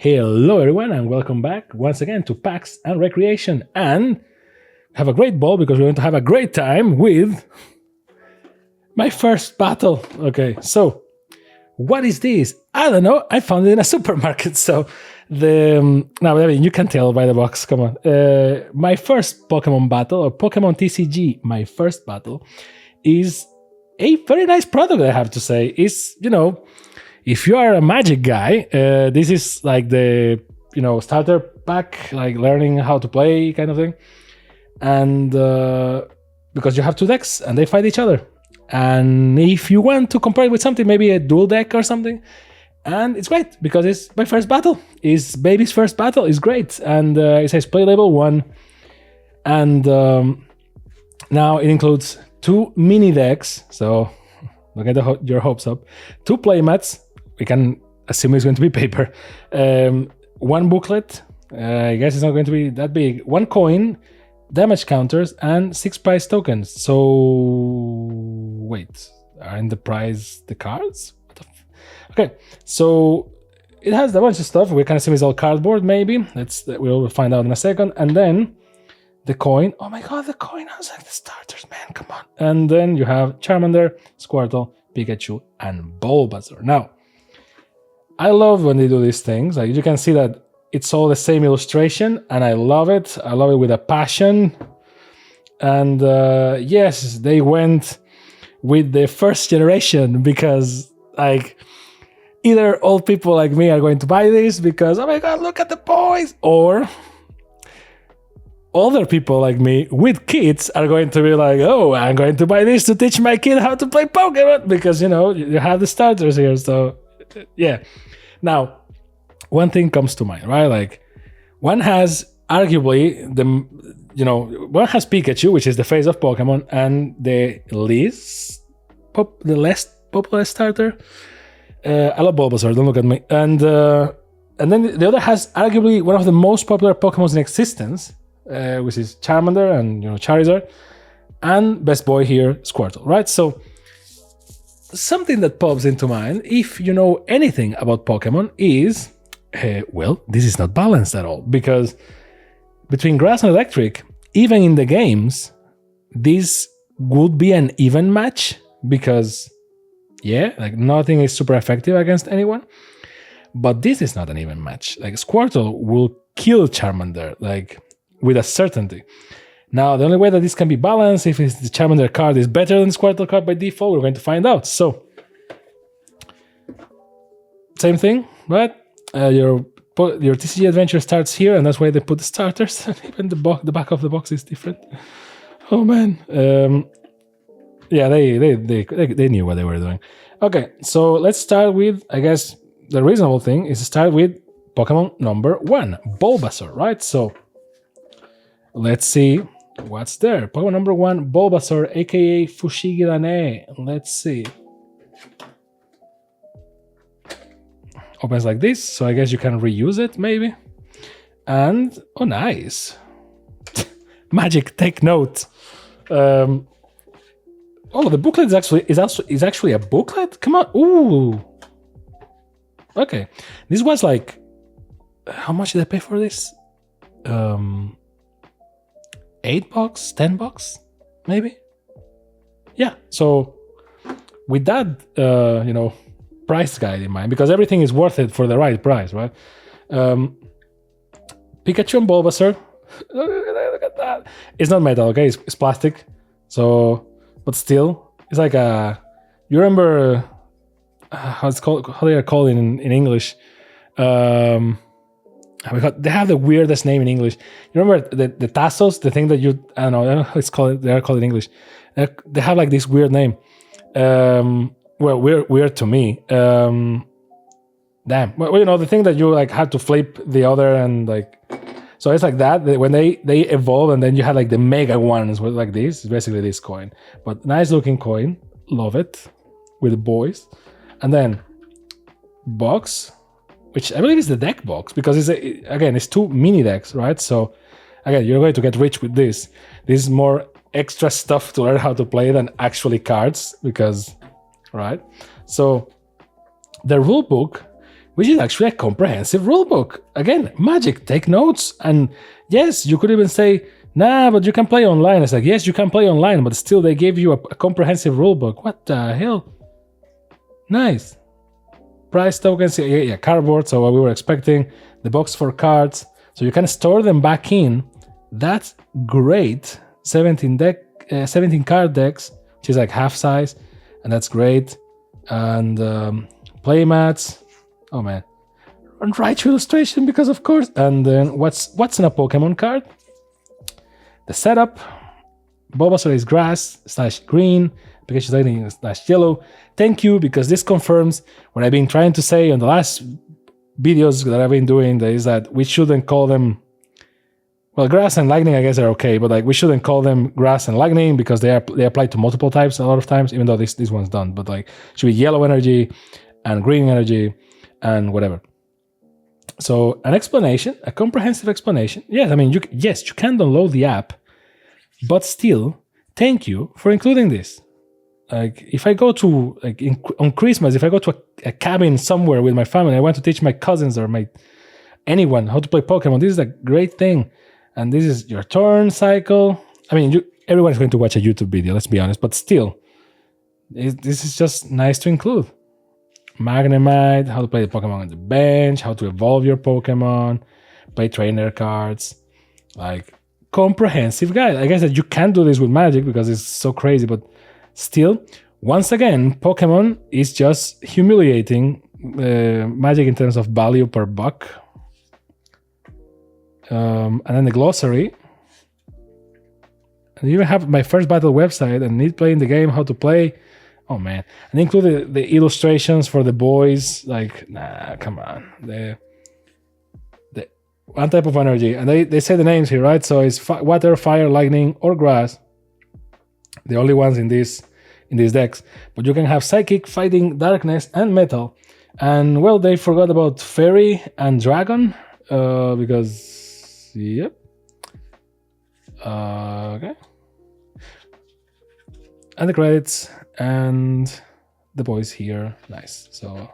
Hello everyone and welcome back once again to PAX and Recreation, and have a great ball because we're going to have a great time with my first battle. Okay, so what is this? I don't know. I found it in a supermarket. So now I mean, you can tell by the box. Come on. My first Pokemon battle, or Pokemon TCG, my first battle, is a very nice product. I have to say, is if you are a Magic guy, this is like the starter pack, like learning how to play kind of thing, and because you have two decks and they fight each other. And if you want to compare it with something, maybe a dual deck or something, and it's great because it's my first battle. It's baby's first battle. It's great, and it says play level 1, and now it includes 2 mini decks. So don't get your hopes up. 2 playmats. We can assume it's going to be paper. 1 booklet. I guess it's not going to be that big. 1 coin, damage counters, and 6 prize tokens. So wait, are in the prize the cards? Okay, so it has a bunch of stuff. We can assume it's all cardboard, maybe. We'll find out in a second. And then the coin. Oh my god, the coin has like the starters, man. Come on. And then you have Charmander, Squirtle, Pikachu, and Bulbasaur. Now, I love when they do these things. Like you can see that it's all the same illustration, and I love it. I love it with a passion. And yes, they went with the first generation because, like, either old people like me are going to buy this because, oh my god, look at the boys, or older people like me with kids are going to be like, oh, I'm going to buy this to teach my kid how to play Pokemon because, you have the starters here. So, yeah. Now, one thing comes to mind, right? Like, one has arguably one has Pikachu, which is the face of Pokemon, and the less popular starter. I love Bulbasaur, don't look at me. And then the other has arguably one of the most popular Pokemon in existence, which is Charmander and Charizard, and best boy here, Squirtle, right? So something that pops into mind, if you know anything about Pokemon, is well, this is not balanced at all, because between grass and electric, even in the games, this would be an even match because like nothing is super effective against anyone. But this is not an even match. Like Squirtle will kill Charmander, like with a certainty. Now, the only way that this can be balanced, if the Charmander card is better than the Squirtle card by default, we're going to find out. So, same thing, right? Your TCG adventure starts here, and that's why they put the starters. Even the back of the box is different. Oh man, yeah, they knew what they were doing. Okay, so let's start with, I guess, the reasonable thing is to start with Pokemon number 1, Bulbasaur, right? So let's see what's there. Pokemon number 1, Bulbasaur, aka Fushigi-Dane. Let's see. Opens like this, so I guess you can reuse it, maybe. And oh, nice. Magic, take note. Oh, the booklet is actually a booklet. Come on, ooh. Okay, this was like, how much did I pay for this? $8, $10, maybe. Yeah. So with that, price guide in mind, because everything is worth it for the right price, right? Pikachu and Bulbasaur. Look at that. It's not metal, okay? It's plastic. So, but still, it's like a. You remember how it's called? How they are called in English? They have the weirdest name in English. You remember the tassels? The thing that I don't know how it's called. They are called in English. They have like this weird name. Well, weird to me. Damn. Well, the thing that you like had to flip the other and like, so it's like that. When they evolve, and then you had like the mega ones with like this. It's basically this coin, but nice looking coin. Love it with the boys. And then box, which I believe is the deck box because it's 2 mini decks, right? So again, you're going to get rich with this. This is more extra stuff to learn how to play than actually cards because. Right, so the rule book which is actually a comprehensive rulebook. Again, Magic, take notes. And yes, you could even say, nah, but you can play online. It's like, yes, you can play online, but still they gave you a comprehensive rulebook. What the hell? Nice. Price tokens, yeah, cardboard, so what we were expecting. The box for cards, so you can store them back in. That's great. 17 card decks, which is like half size, and that's great. And playmats. Oh man. And Raichu illustration, because of course. And then what's in a Pokemon card? The setup, Bulbasaur is grass / green, Pikachu's lightning / yellow. Thank you, because this confirms what I've been trying to say on the last videos that I've been doing, that is that we shouldn't call them, well, grass and lightning, I guess they're okay, but like we shouldn't call them grass and lightning because they apply to multiple types a lot of times, even though this one's done, but like it should be yellow energy and green energy and whatever. So an explanation, a comprehensive explanation. Yes, I mean, you can download the app, but still, thank you for including this. Like, if I go to, like, on Christmas, if I go to a cabin somewhere with my family, I want to teach my cousins or anyone how to play Pokemon, this is a great thing. And this is your turn cycle. I mean, everyone is going to watch a YouTube video, let's be honest, but still, this is just nice to include. Magnemite, how to play the Pokemon on the bench, how to evolve your Pokemon, play trainer cards, like comprehensive guide. I guess that you can't do this with Magic because it's so crazy, but still, once again, Pokemon is just humiliating Magic in terms of value per buck. And then the glossary. And you even have My First Battle website and need playing the game, how to play. Oh man. And include the illustrations for the boys. Like, nah, come on. The one type of energy. And they say the names here, right? So it's water, fire, lightning, or grass. The only ones in these decks. But you can have psychic, fighting, darkness, and metal. And well, they forgot about fairy and dragon. Because yep. Okay. And the credits and the boys here. Nice. So,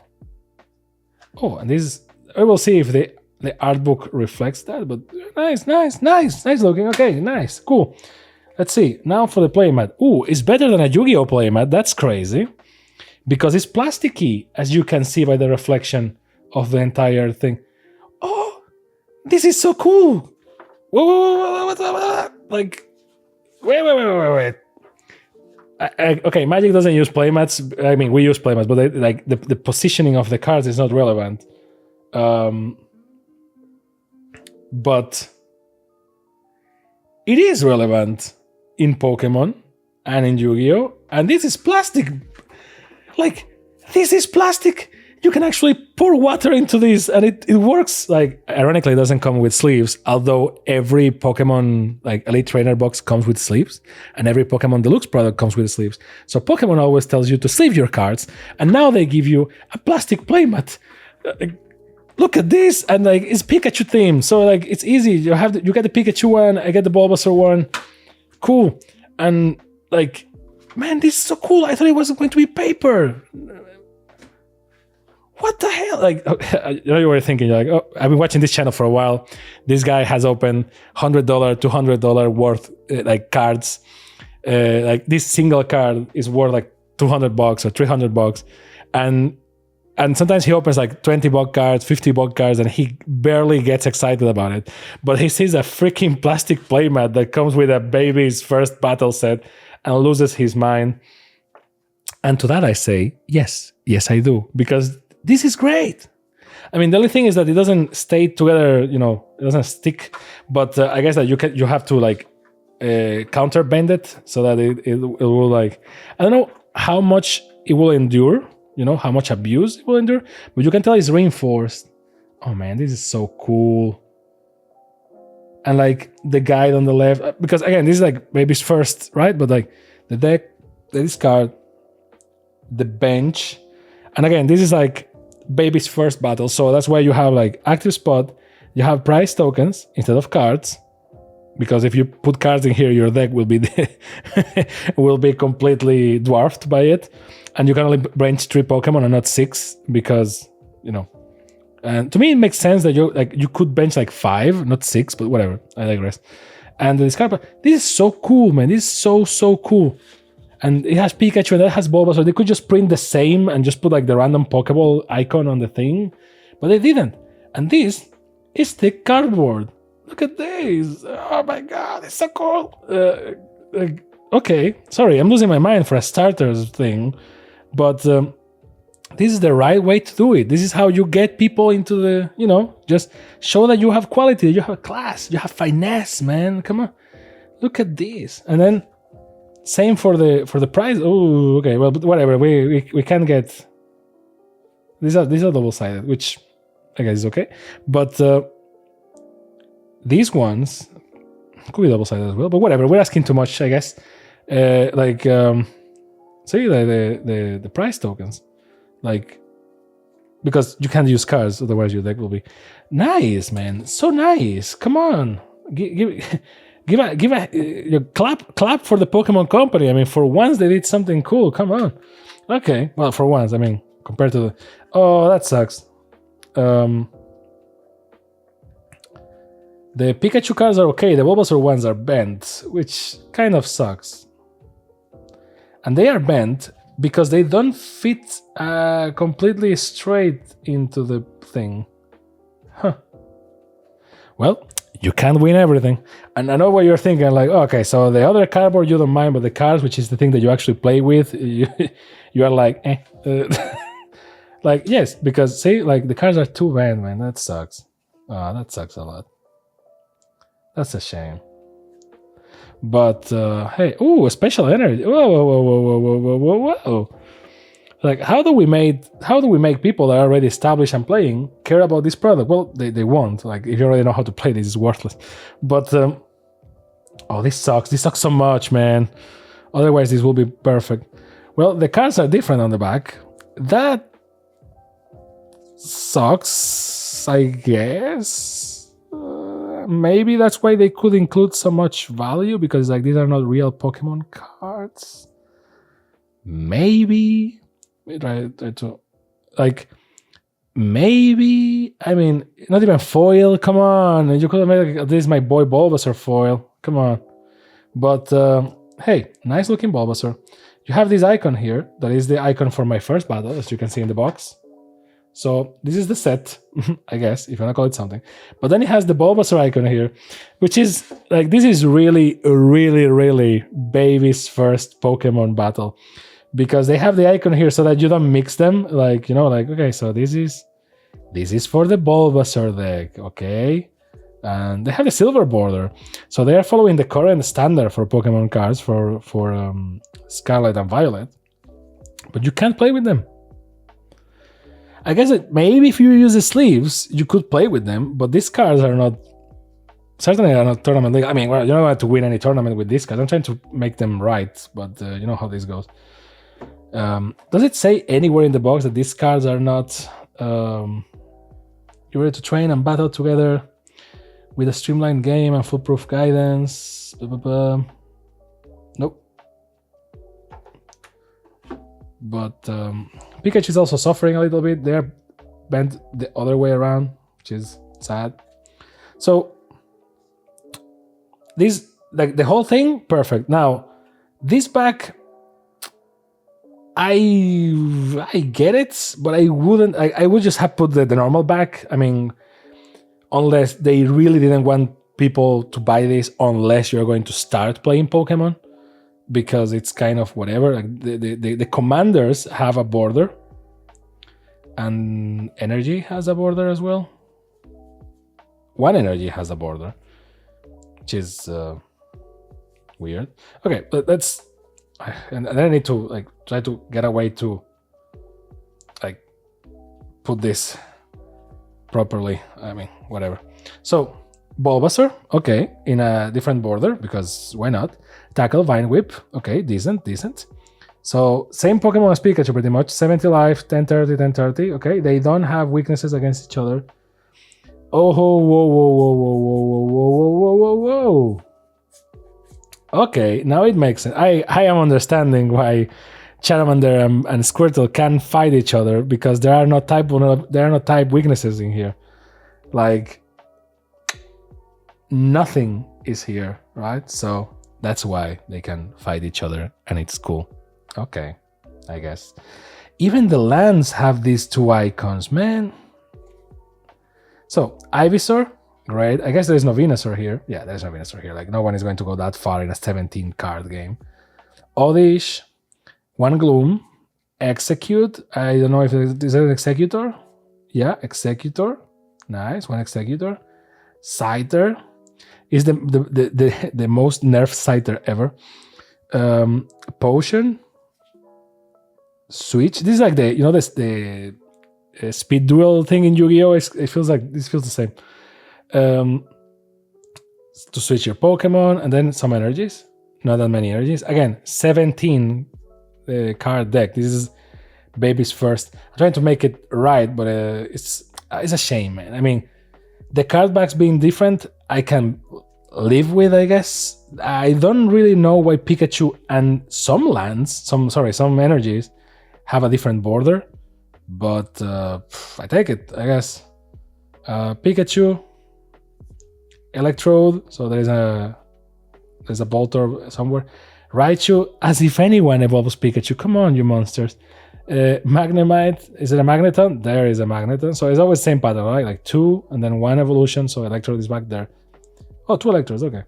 oh, and this, I will see if the art book reflects that, but nice looking. Okay, nice, cool. Let's see. Now for the playmat. Ooh, it's better than a Yu-Gi-Oh playmat. That's crazy. Because it's plasticky, as you can see by the reflection of the entire thing. Oh, this is so cool. Whoa. Like, wait. Okay, Magic doesn't use playmats. I mean, we use playmats, but the positioning of the cards is not relevant. But it is relevant in Pokemon and in Yu-Gi-Oh! And this is plastic. Like, this is plastic. You can actually pour water into this and it works. Like, ironically, it doesn't come with sleeves, although every Pokemon, like, Elite Trainer box comes with sleeves, and every Pokemon Deluxe product comes with sleeves. So Pokemon always tells you to sleeve your cards, and now they give you a plastic playmat. Look at this, and like, it's Pikachu themed, so like, it's easy. You get the Pikachu one, I get the Bulbasaur one. Cool. And like, man, this is so cool. I thought it wasn't going to be paper. What the hell? Like, you know, you were thinking, you're like, oh, I've been watching this channel for a while. This guy has opened $100, $200 worth like cards. Like, this single card is worth like $200 or $300, and sometimes he opens like $20 cards, $50 cards, and he barely gets excited about it. But he sees a freaking plastic playmat that comes with a baby's first battle set and loses his mind. And to that I say, yes, I do, because this is great. I mean, the only thing is that it doesn't stay together, you know, it doesn't stick. But I guess that you have to like counter bend it so that it will, like, I don't know how much it will endure, you know, how much abuse it will endure, but you can tell it's reinforced. Oh man, this is so cool. And like the guide on the left, because again, this is like baby's first, right? But like the deck, the discard, the bench, and again, this is like baby's first battle, so that's why you have like active spot, you have prize tokens instead of cards, because if you put cards in here, your deck will be will be completely dwarfed by it, and you can only bench 3 Pokemon and not 6, because, you know, And to me, it makes sense that you could bench like 5, not 6, but whatever. I digress. And the discard, this is so cool, man. This is so cool. And it has Pikachu and that has Boba, so they could just print the same and just put like the random Pokeball icon on the thing, but they didn't. And this is thick cardboard. Look at this. Oh my god, it's so cool. Okay, sorry, I'm losing my mind for a starters thing, but this is the right way to do it. This is how you get people into the, just show that you have quality, you have class, you have finesse, man. Come on, look at this. And then same for the price. Oh, okay, well, but whatever. We can get these are double-sided, which I guess is okay. But these ones could be double-sided as well. But whatever, we're asking too much, I guess. See the price tokens. Like, because you can't use cards, otherwise your deck will be nice, man. So nice. Come on, give a clap for the Pokemon Company. I mean, for once they did something cool. Come on. Okay, well, for once. I mean, compared to the that sucks. The Pikachu cards are okay. The Bulbasaur ones are bent, which kind of sucks. And they are bent because they don't fit completely straight into the thing. Huh. Well, you can't win everything. And I know what you're thinking, like, okay, so the other cardboard you don't mind, but the cards, which is the thing that you actually play with, you are like, eh. Like, yes, because, see, like, the cards are too bent, man. That sucks. Oh, that sucks a lot. That's a shame. But, hey, ooh, a special energy. Whoa. Like, how do we make people that are already established and playing care about this product? Well, they won't. Like, if you already know how to play, this is worthless. But, oh, this sucks. This sucks so much, man. Otherwise, this will be perfect. Well, the cards are different on the back. That sucks, I guess. Maybe that's why they could include so much value, because like these are not real Pokemon cards. Maybe try to like maybe, I mean, not even foil. Come on, you could have made like, this is my boy Bulbasaur foil. Come on, but hey, nice looking Bulbasaur. You have this icon here that is the icon for my first battle, as you can see in the box. So this is the set, I guess, if you want to call it something. But then it has the Bulbasaur icon here, which is like, this is really baby's first Pokemon battle, because they have the icon here so that you don't mix them. Like, like, okay, so this is for the Bulbasaur deck, okay? And they have a silver border. So they are following the current standard for Pokemon cards for Scarlet and Violet. But you can't play with them. I guess maybe if you use the sleeves, you could play with them, but these cards certainly are not tournament league. I mean, well, you don't have to win any tournament with these cards. I'm trying to make them right, but you know how this goes. Does it say anywhere in the box that these cards are not you're ready to train and battle together with a streamlined game and foolproof guidance? Nope. But Pikachu is also suffering a little bit. They're bent the other way around, which is sad. So this, like the whole thing, perfect. Now this back, I get it, but I wouldn't. I would just have put the normal back. I mean, unless they really didn't want people to buy this, unless you're going to start playing Pokemon. Because it's kind of whatever. Like the commanders have a border, and energy has a border as well. One energy has a border, which is weird. Okay, but let's. And then I need to like try to get a way to like put this properly. I mean, whatever. So Bulbasaur, okay, in a different border, because why not? Tackle, Vine Whip, okay, decent. So same Pokemon as Pikachu pretty much, 70 life, 1030, 1030, okay, they don't have weaknesses against each other. Oh, whoa. Okay, now it makes sense. I am understanding why Charmander and Squirtle can fight each other because there are no type weaknesses in here. Like nothing is here, right? So that's why they can fight each other, and it's cool. Okay, I guess. Even the lands have these two icons, man. So Ivysaur, great. I guess there's no Venusaur here. Yeah, there's no Venusaur here. Like no one is going to go that far in a 17 card game. Oddish, one Gloom, Execute. I don't know if is it an Executor. Yeah, Executor. Nice, one Executor. Scyther is the most nerfed Scyther ever. Potion. Switch. This is like the speed duel thing in Yu-Gi-Oh. It feels like this feels the same. To switch your Pokemon, and then some energies. Not that many energies. Again, 17 card deck. This is baby's first. I'm trying to make it right, but it's a shame, man. I mean, the card backs being different, I can live with, I guess. I don't really know why Pikachu and some energies have a different border, but I take it, I guess. Pikachu, Electrode, so there's a Voltorb somewhere. Raichu, as if anyone evolves Pikachu. Come on, you monsters. Magnemite, is it a Magneton? There is a Magneton. So it's always the same pattern, right? Like two and then one evolution. So Electrode is back there. Oh, two Electrodes, okay.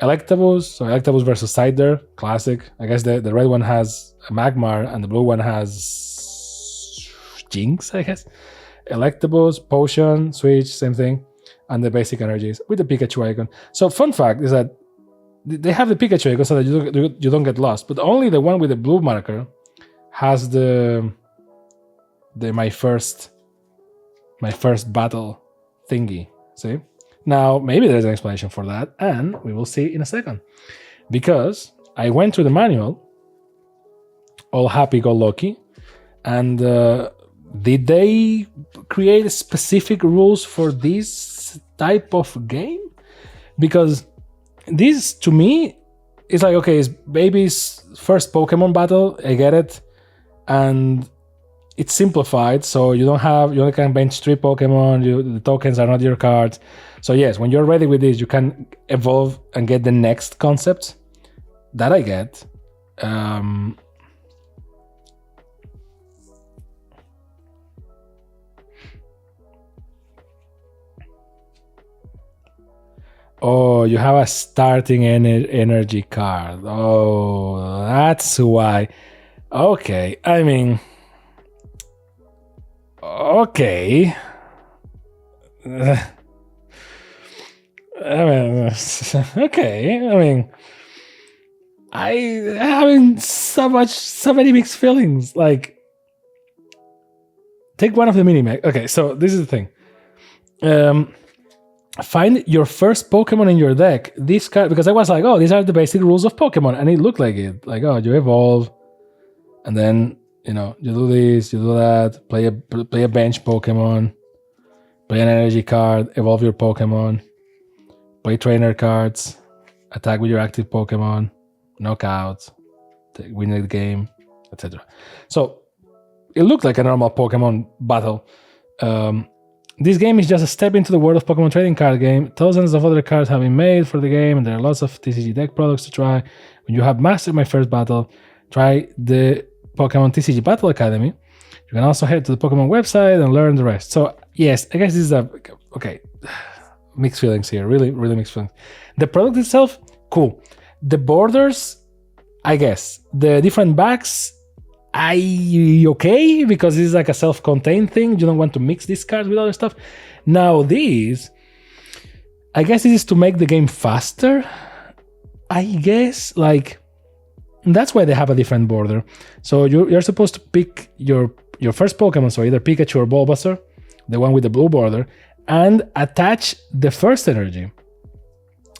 Electabuzz, so Electabuzz versus Scyther, classic. I guess the red one has a Magmar and the blue one has Jinx, I guess. Electabuzz, Potion, Switch, same thing. And the basic energies with the Pikachu icon. So fun fact is that they have the Pikachu icon so that you don't get lost, but only the one with the blue marker has the my first battle thingy. See? Now maybe there's an explanation for that, and we will see in a second. Because I went through the manual, all happy-go-lucky, and did they create specific rules for this type of game? Because this, to me, is like, okay, it's baby's first Pokemon battle, I get it, and it's simplified, so you only can bench 3 Pokemon, the tokens are not your cards. So yes, when you're ready with this, you can evolve and get the next concept. That I get. Oh, you have a starting energy card. Oh, that's why. Okay, I mean... Okay. Okay. I mean, I having so many mixed feelings. Like, take one of the mini-mech. Okay, so this is the thing. Find your first Pokemon in your deck. This card, because I was like, oh, these are the basic rules of Pokemon, and it looked like it. Like, oh, you evolve, and then you do this, you do that. Play a bench Pokemon. Play an energy card. Evolve your Pokemon. Play trainer cards, attack with your active Pokemon, knockout, win the game, etc. So it looked like a normal Pokemon battle. This game is just a step into the world of Pokemon trading card game. Thousands of other cards have been made for the game, and there are lots of TCG deck products to try. When you have mastered My First Battle, try the Pokemon TCG Battle Academy. You can also head to the Pokemon website and learn the rest. So yes, I guess this is okay. Mixed feelings here, really mixed feelings. The product itself, cool. The borders, I guess. The different backs, okay, because this is like a self-contained thing. You don't want to mix these cards with other stuff. Now these, I guess this is to make the game faster. I guess, like, that's why they have a different border. So you're supposed to pick your first Pokemon, so either Pikachu or Bulbasaur, the one with the blue border, and attach the first energy.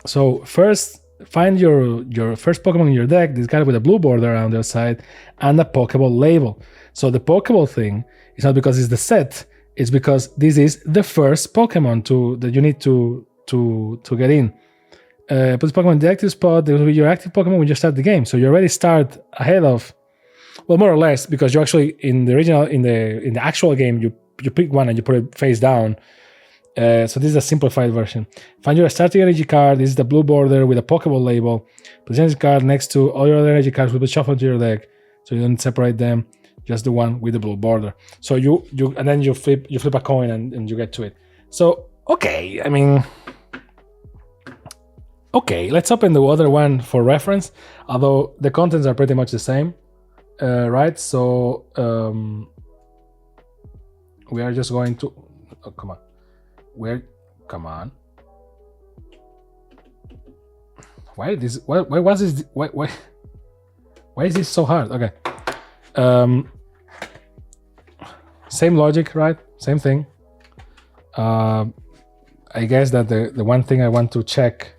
So first, find your first Pokemon in your deck, this guy with a blue border around their side, and a Pokeball label. So the Pokeball thing is not because it's the set, it's because this is the first Pokemon that you need to get in. Put this Pokemon in the active spot, there will be your active Pokemon when you start the game. So you already start ahead of Well, more or less, because you actually in the actual game you pick one and you put it face down. So this is a simplified version. Find your starting energy card. This is the blue border with a Pokeball label. Put the energy card next to all your other energy cards will be shuffled to your deck, so you don't separate them. Just the one with the blue border. So you and then you flip a coin and you get to it. So okay, I mean, okay, let's open the other one for reference. Although the contents are pretty much the same, right? So we are just going to. Oh, come on. Come on. Why was this? Why is this so hard? Okay. Same logic, right? Same thing. I guess that the one thing I want to check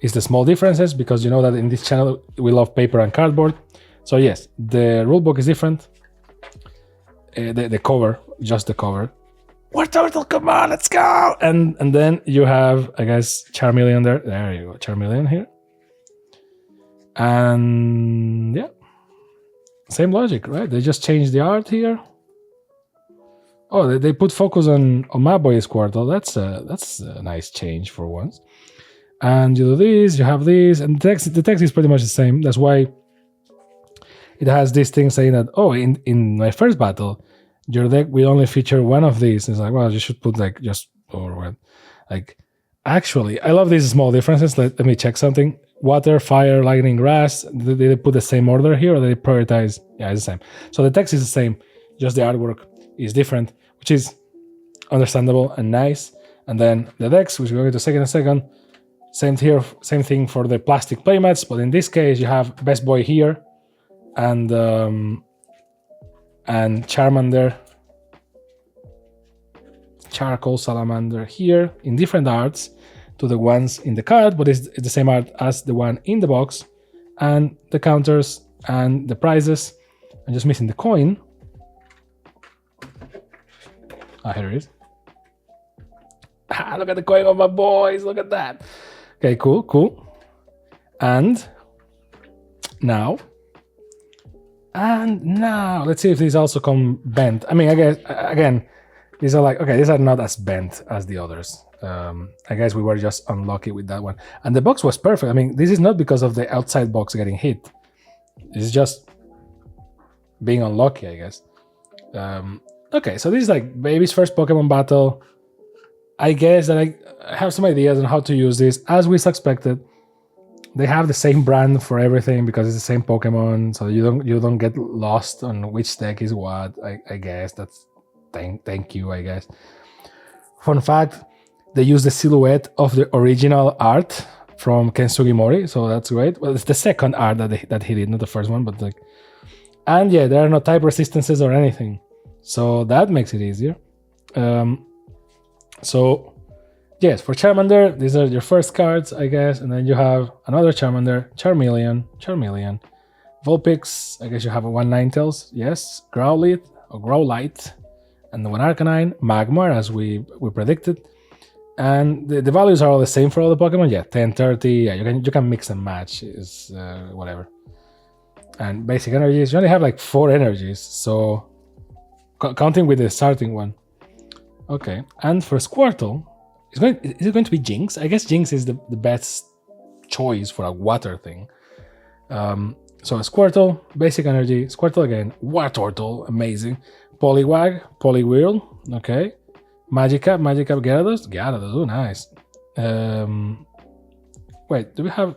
is the small differences, because you know that in this channel we love paper and cardboard. So yes, the rulebook is different. The cover, just the cover. War Turtle, come on, let's go! And then you have, I guess, Charmeleon there. There you go, Charmeleon here. And yeah, same logic, right? They just changed the art here. Oh, they put focus on my boy Squirtle. That's a nice change for once. And you do this, you have this, and the text is pretty much the same. That's why it has this thing saying that, oh, in my first battle, your deck will only feature one of these. It's like, well, you should put like just or what? Like, actually, I love these small differences. Let me check something. Water, fire, lightning, grass. Did they put the same order here, or they prioritize? Yeah, it's the same. So the text is the same, just the artwork is different, which is understandable and nice. And then the decks, which we're going to see in a second. Same here, same thing for the plastic playmats, but in this case you have Best Boy here and Charmander, Charcoal Salamander here in different arts to the ones in the card, but it's the same art as the one in the box, and the counters and the prizes. I'm just missing the coin. Ah, here it is. Ah, look at the coin of my boys, look at that. Okay, cool. And now, let's see if these also come bent. I mean, I guess, again, these are like, okay, these are not as bent as the others. I guess we were just unlucky with that one. And the box was perfect. I mean, this is not because of the outside box getting hit. This is just being unlucky, I guess. Okay, so this is like baby's first Pokemon battle. I guess that I have some ideas on how to use this. As we suspected, they have the same brand for everything because it's the same Pokemon, so you don't get lost on which deck is what. I guess that's thank you, I guess. Fun fact, they use the silhouette of the original art from Ken Sugimori, so that's great. Well, it's the second art that he did, not the first one, but like, and yeah, there are no type resistances or anything, so that makes it easier. So yes, for Charmander, these are your first cards, I guess, and then you have another Charmander, Charmeleon, Vulpix, I guess you have a 1 Ninetales, yes, Growlite, and one Arcanine, Magmar, as we predicted, and the values are all the same for all the Pokemon. Yeah, 10, 30, yeah, you can mix and match, is whatever. And basic energies, you only have like 4 energies, so counting with the starting one. Okay, and for Squirtle, is it going to be Jinx? I guess Jinx is the best choice for a water thing. So a Squirtle, basic energy, Squirtle again, Wartortle, amazing. Poliwag, Poliwhirl, okay. Magikarp, Gyarados, oh nice. Wait, do we have...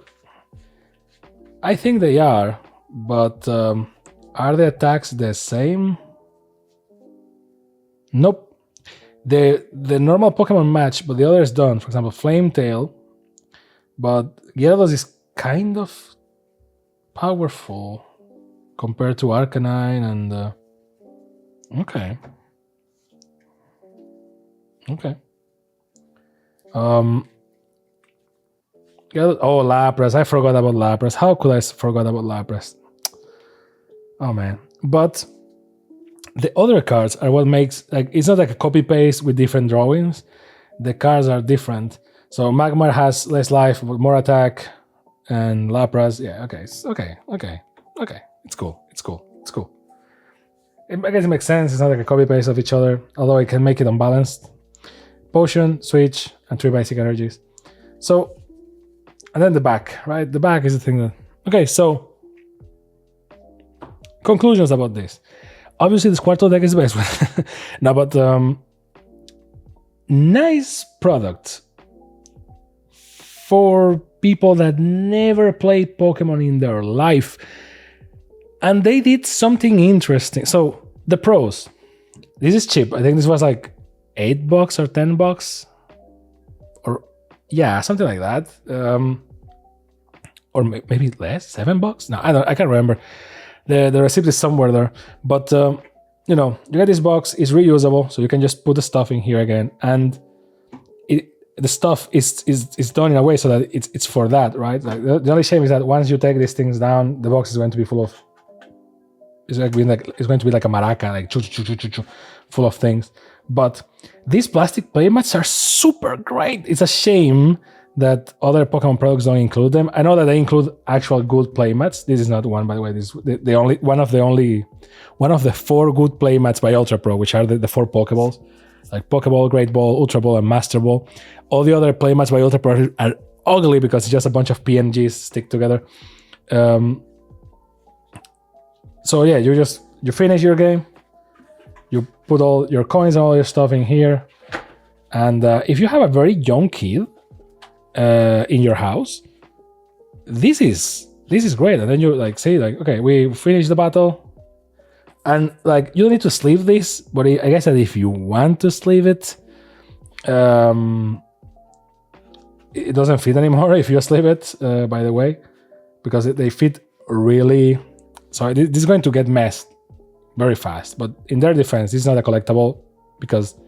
I think they are, but are the attacks the same? Nope. The normal Pokemon match, but the other is done. For example, Flametail, but Gyarados is kind of powerful compared to Arcanine and okay. Oh, Lapras! I forgot about Lapras. How could I forget about Lapras? Oh man! But the other cards are what makes, like, it's not like a copy paste with different drawings. The cards are different. So Magmar has less life but more attack, and Lapras, yeah, okay. It's cool. It's cool. It's cool. I guess it makes sense. It's not like a copy paste of each other, although it can make it unbalanced. Potion, switch, and 3 basic energies. So, and then the back, right? The back is the thing that. Okay, so conclusions about this. Obviously, this Quarto deck is the best one. No, but nice product for people that never played Pokemon in their life. And they did something interesting. So the pros. This is cheap. I think this was like $8 or $10. Or yeah, something like that. Or maybe less, $7? No, I can't remember. The receipt is somewhere there. But you know, you get this box, it's reusable, so you can just put the stuff in here again. And the stuff is done in a way so that it's for that, right? Like the only shame is that once you take these things down, the box is going to be full of. It's going to be like a maraca, like full of things. But these plastic playmats are super great. It's a shame that other Pokemon products don't include them. I know that they include actual good playmats. This is not one, by the way. This is one of the 4 good playmats by Ultra Pro, which are the 4 Pokeballs, like Pokeball, Great Ball, Ultra Ball, and Master Ball. All the other playmats by Ultra Pro are ugly because it's just a bunch of PNGs stick together. So yeah, you finish your game, you put all your coins and all your stuff in here, and if you have a very young kid in your house, this is great. And then you like say like, okay, we finished the battle, and like you don't need to sleeve this, but I guess that if you want to sleeve it, it doesn't fit anymore if you sleeve it. By the way, because they fit really. So this is going to get messed very fast. But in their defense, this is not a collectible because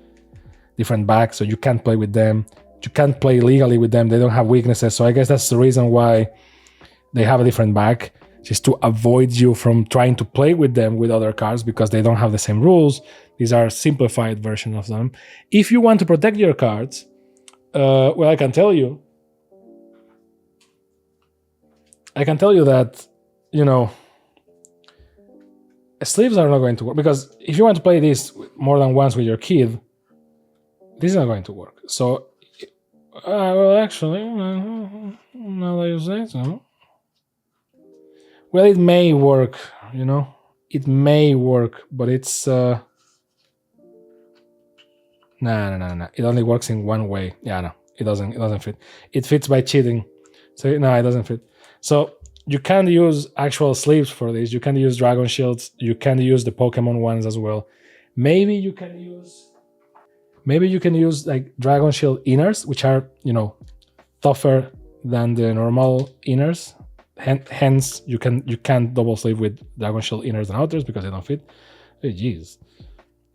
different backs, so you can't play with them. You can't play legally with them. They don't have weaknesses. So I guess that's the reason why they have a different back, just to avoid you from trying to play with them with other cards because they don't have the same rules. These are simplified versions of them. If you want to protect your cards, well, I can tell you that, you know, sleeves are not going to work because if you want to play this more than once with your kid, this is not going to work. So, well, actually, now that you say so, well, it may work. You know, it may work, but it's no. It only works in one way. Yeah, no, it doesn't fit. It fits by cheating. So no, it doesn't fit. So. You can use actual sleeves for this. You can use Dragon Shields. You can use the Pokemon ones as well. Maybe you can use like Dragon Shield inners, which are, you know, tougher than the normal inners. Hence, you can't double sleeve with Dragon Shield inners and outers because they don't fit. Oh, jeez.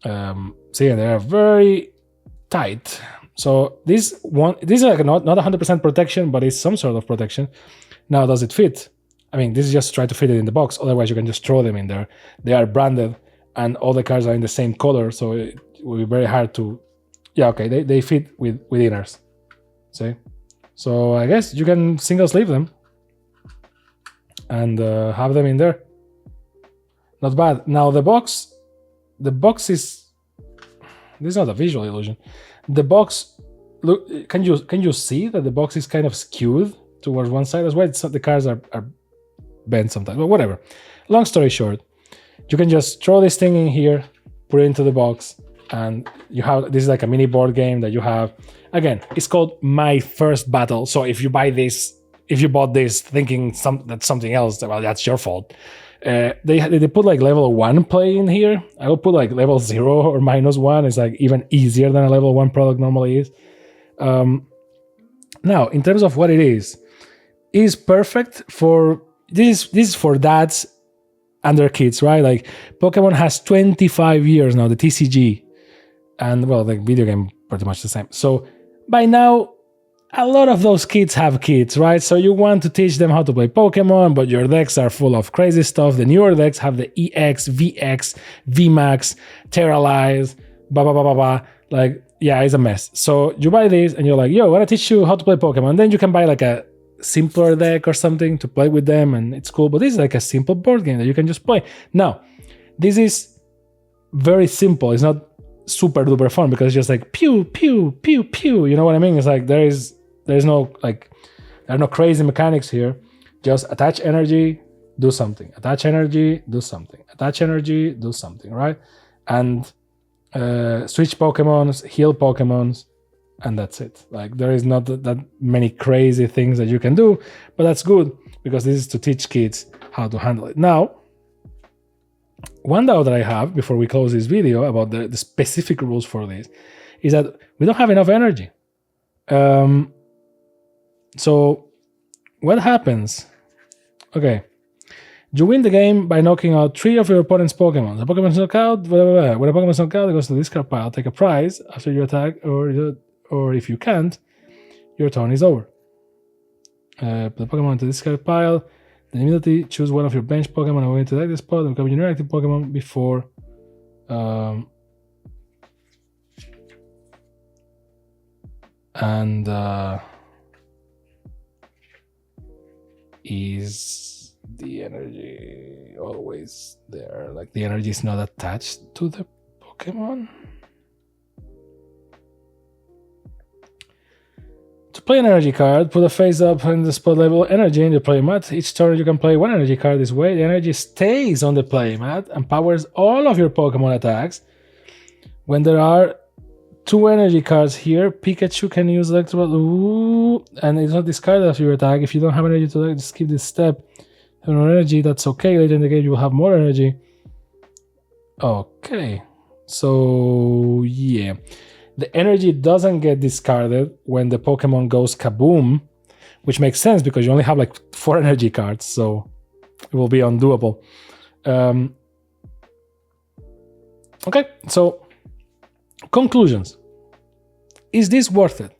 So yeah, they are very tight. So this is like not 100% protection, but it's some sort of protection. Now, does it fit? I mean, this is just try to fit it in the box. Otherwise, you can just throw them in there. They are branded, and all the cards are in the same color, so it will be very hard to. Yeah, okay, they fit with inners. See, so I guess you can single sleeve them and have them in there. Not bad. Now the box is. This is not a visual illusion. The box. Look, can you see that the box is kind of skewed towards one side as well? The cards are bent sometimes, but whatever. Long story short, you can just throw this thing in here, put it into the box, and you have this is like a mini board game that you have. Again, it's called My First Battle. So if you bought this thinking that's something else, well, that's your fault. They put like level 1 play in here. I will put like level 0 or -1. It's like even easier than a level 1 product normally is. Now, in terms of what it is perfect for this is for dads and their kids, right? Like Pokemon has 25 years now, the TCG, and well, the video game pretty much the same. So by now, a lot of those kids have kids, right? So you want to teach them how to play Pokemon, but your decks are full of crazy stuff. The newer decks have the EX, VX, VMAX, Terralize, blah blah blah blah blah. Like, yeah, it's a mess. So you buy this and you're like, yo, I want to teach you how to play Pokemon. Then you can buy like a simpler deck or something to play with them, and it's cool. But this is like a simple board game that you can just play. Now, this is very simple. It's not super duper fun because it's just like pew pew pew pew. You know what I mean? It's like there's no like there are no crazy mechanics here. Just attach energy, do something. Attach energy, do something. Attach energy, do something. Right? And switch Pokemons, heal Pokemons, and that's it. Like there is not that many crazy things that you can do, but that's good because this is to teach kids how to handle it. Now, one doubt that I have before we close this video about the specific rules for this is that we don't have enough energy. So what happens? Okay. You win the game by knocking out 3 of your opponent's Pokemon. The Pokemon is knocked out, blah, blah, blah. When a Pokemon is knocked out, it goes to the discard pile. Take a prize after you attack, or if you can't, your turn is over. Put the Pokemon into the discard pile. Then immediately choose one of your bench Pokemon and go into this spot and become your active Pokemon before is the energy always there? Like the energy is not attached to the Pokemon? To play an energy card, put a face up in the spot label energy in the playmat. Each turn you can play one energy card this way. The energy stays on the playmat and powers all of your Pokemon attacks. When there are 2 energy cards here, Pikachu can use Electroball. And it's not discarded after your attack. If you don't have energy to just skip this step. Have no energy, that's okay. Later in the game you will have more energy. Okay. So yeah. The energy doesn't get discarded when the Pokemon goes kaboom, which makes sense because you only have like 4 energy cards, so it will be undoable. Okay, so conclusions. Is this worth it?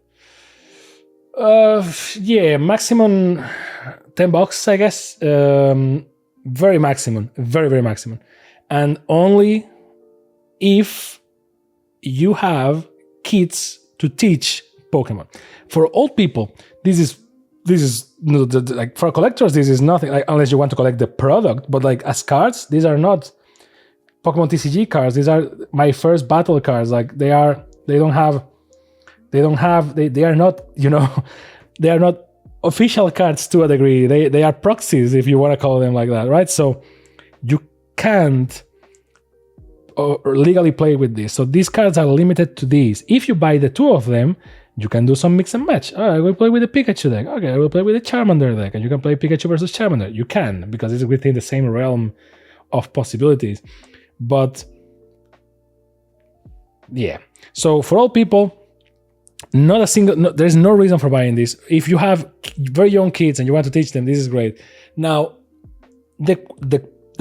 Yeah, maximum $10, I guess. Very maximum, very maximum, and only if you have kids to teach Pokemon. For old people, this is like for collectors. This is nothing. Like unless you want to collect the product, but like as cards, these are not Pokemon TCG cards. These are My First Battle cards. Like they are not. You know, they are not official cards to a degree. They are proxies, if you want to call them like that, right? So you can't or legally play with this. So these cards are limited to these. If you buy the 2 of them, you can do some mix and match. Oh, I will play with the Pikachu deck. Okay, I will play with the Charmander deck. And you can play Pikachu versus Charmander. You can, because it's within the same realm of possibilities. But yeah. So for all people, there's no reason for buying this. If you have very young kids and you want to teach them, this is great. Now, the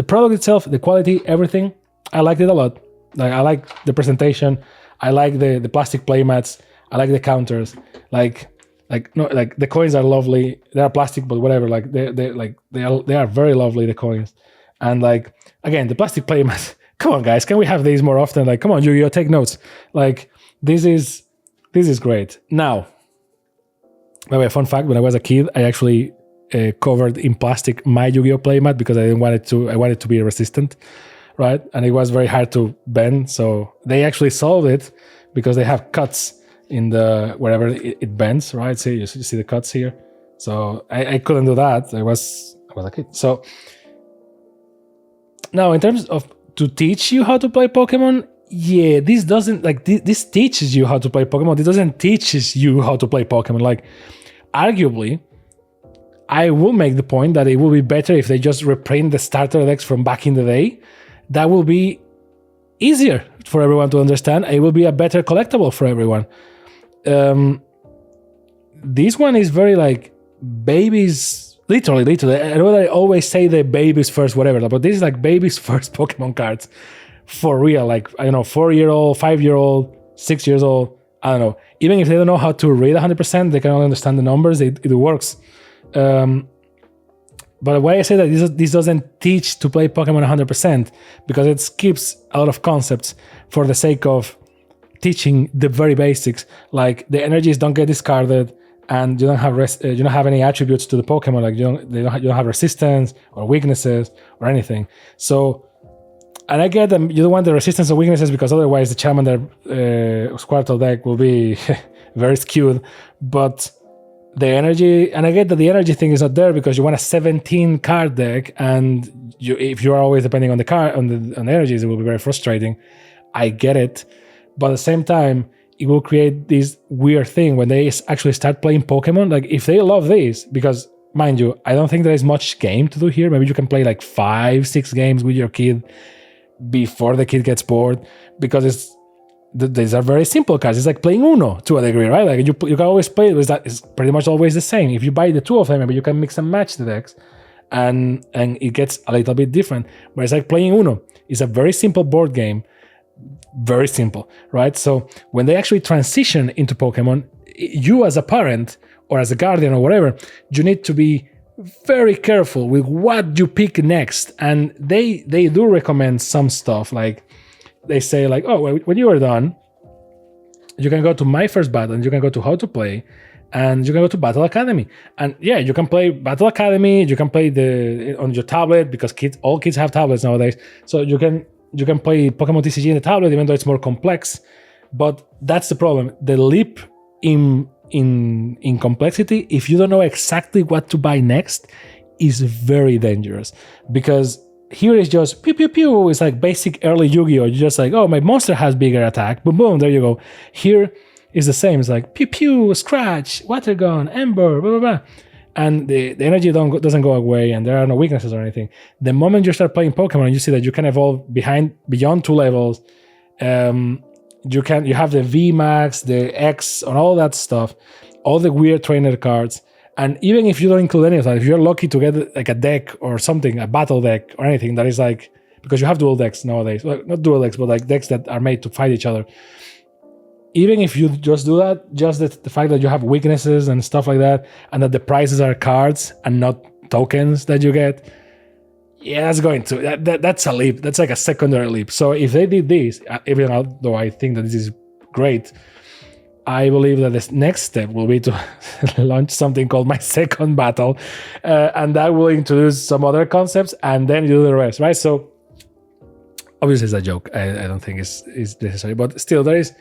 product itself, the quality, everything, I liked it a lot. Like I like the presentation. I like the plastic playmats. I like the counters. Like the coins are lovely. They are plastic, but whatever. Like they are very lovely, the coins. And like again, the plastic playmats. Come on, guys, can we have these more often? Like, come on, Yu-Gi-Oh, take notes. Like this is great. Now, by the way, fun fact: when I was a kid, I actually covered in plastic my Yu-Gi-Oh playmat because I wanted to be resistant. Right, and it was very hard to bend, so they actually solved it because they have cuts in the wherever it bends. Right, see you see the cuts here. So I couldn't do that. I was a kid. So now, in terms of to teach you how to play Pokemon, yeah, this doesn't like this teaches you how to play Pokemon. This doesn't teaches you how to play Pokemon. Like, arguably, I will make the point that it will be better if they just reprint the starter decks from back in the day. That will be easier for everyone to understand. It will be a better collectible for everyone. This one is very like babies, literally. I know that I always say the babies first, whatever, but this is like babies first Pokemon cards for real. Like, I don't know, 4-year-old, 5-year-old, 6 years old. I don't know. Even if they don't know how to read 100%, they can only understand the numbers. It works. But why I say that this doesn't teach to play Pokemon 100%, because it skips a lot of concepts for the sake of teaching the very basics, like the energies don't get discarded, and you don't have any attributes to the Pokemon, like you don't have resistance or weaknesses or anything. So, and I get them. You don't want the resistance or weaknesses because otherwise the Charmander Squirtle deck will be very skewed. But the energy, and I get that the energy thing is not there because you want a 17 card deck, and if you are always depending on the card on the energies, it will be very frustrating. I get it, but at the same time, it will create this weird thing when they actually start playing Pokemon. Like if they love this, because mind you, I don't think there is much game to do here. Maybe you can play like 5-6 games with your kid before the kid gets bored, because these are very simple cards. It's like playing Uno to a degree, right? Like you can always play it with that. It's pretty much always the same. If you buy the two of them, maybe you can mix and match the decks, and it gets a little bit different. But it's like playing Uno. It's a very simple board game, very simple, right? So when they actually transition into Pokemon, you as a parent or as a guardian or whatever, you need to be very careful with what you pick next. And they do recommend some stuff, like they say like, oh, when you are done, you can go to My First Battle, and you can go to How to Play, and you can go to Battle Academy. And yeah, you can play Battle Academy, you can play on your tablet, because all kids have tablets nowadays. So you can play Pokemon TCG in the tablet, even though it's more complex. But that's the problem. The leap in complexity, if you don't know exactly what to buy next, is very dangerous. Because here is just pew pew pew. It's like basic early Yu-Gi-Oh! You're just like, oh, my monster has bigger attack. Boom boom, there you go. Here is the same. It's like pew pew, scratch, water gun, ember, blah blah blah. And the energy doesn't go away, and there are no weaknesses or anything. The moment you start playing Pokemon and you see that you can evolve beyond 2 levels, you have the V Max, the X, and all that stuff, all the weird trainer cards. And even if you don't include any of that, if you're lucky to get like a deck or something, a battle deck or anything that is like, because you have dual decks nowadays, well, not dual decks, but like decks that are made to fight each other. Even if you just do that, just the fact that you have weaknesses and stuff like that, and that the prizes are cards and not tokens that you get, yeah, that's a leap. That's like a secondary leap. So if they did this, even though I think that this is great, I believe that the next step will be to launch something called My Second Battle, and that will introduce some other concepts, and then you do the rest, right? So obviously it's a joke. I don't think it's necessary, but still there is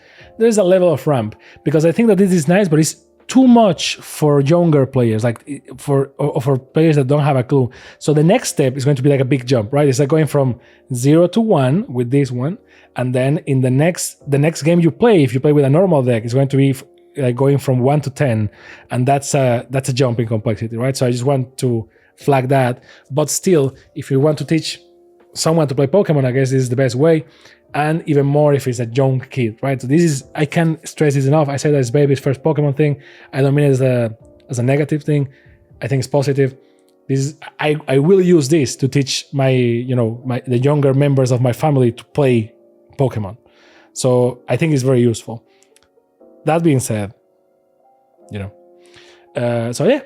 a level of ramp, because I think that this is nice, but it's too much for younger players, like for players that don't have a clue. So the next step is going to be like a big jump, right? It's like going from 0 to 1 with this one, and then in the next game you play, if you play with a normal deck, it's going to be like going from 1 to 10, and that's a jump in complexity, right? So I just want to flag that. But still, if you want to teach someone to play Pokemon, I guess this is the best way. And even more if it's a young kid, right? So I can't stress this enough. I say that it's baby's first Pokemon thing. I don't mean it as a negative thing. I think it's positive. I will use this to teach the younger members of my family to play Pokemon. So I think it's very useful. That being said, so yeah.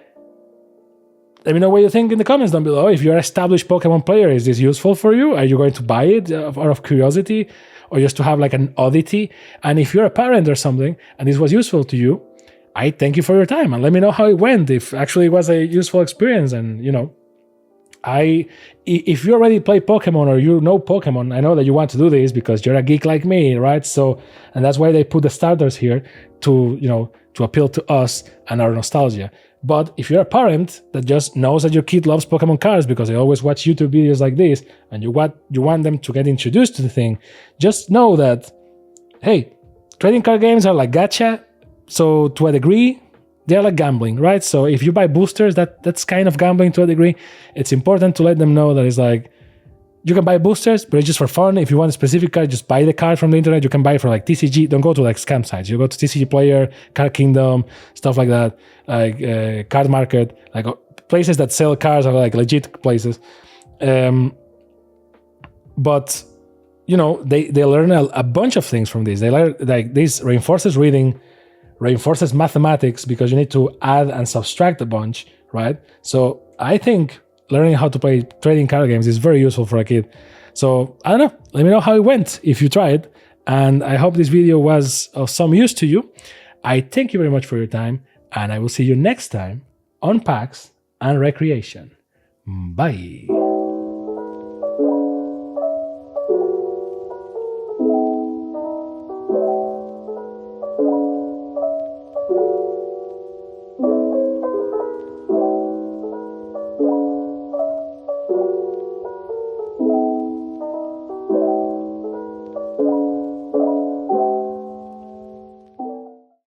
Let me know what you think in the comments down below. If you're an established Pokemon player, is this useful for you? Are you going to buy it out of curiosity, or just to have like an oddity? And if you're a parent or something, and this was useful to you, I thank you for your time, and let me know how it went, if actually it was a useful experience. And if you already play Pokemon or you know Pokemon, I know that you want to do this because you're a geek like me, right? So, and that's why they put the starters here to appeal to us and our nostalgia. But if you're a parent that just knows that your kid loves Pokemon cards because they always watch YouTube videos like this, and you want them to get introduced to the thing, just know that, hey, trading card games are like gacha. So to a degree, they're like gambling, right? So if you buy boosters, that's kind of gambling to a degree. It's important to let them know that it's like, you can buy boosters, but it's just for fun. If you want a specific card, just buy the card from the internet. You can buy it for like TCG. Don't go to like scam sites. You go to TCG Player, Card Kingdom, stuff like that, like Card Market, like places that sell cards are like legit places. But they learn a bunch of things from this. They learn like this reinforces reading, reinforces mathematics, because you need to add and subtract a bunch, right? So I think learning how to play trading card games is very useful for a kid. So I don't know, let me know how it went if you tried, and I hope this video was of some use to you. I thank you very much for your time. And I will see you next time on PAX and Recreation. Bye.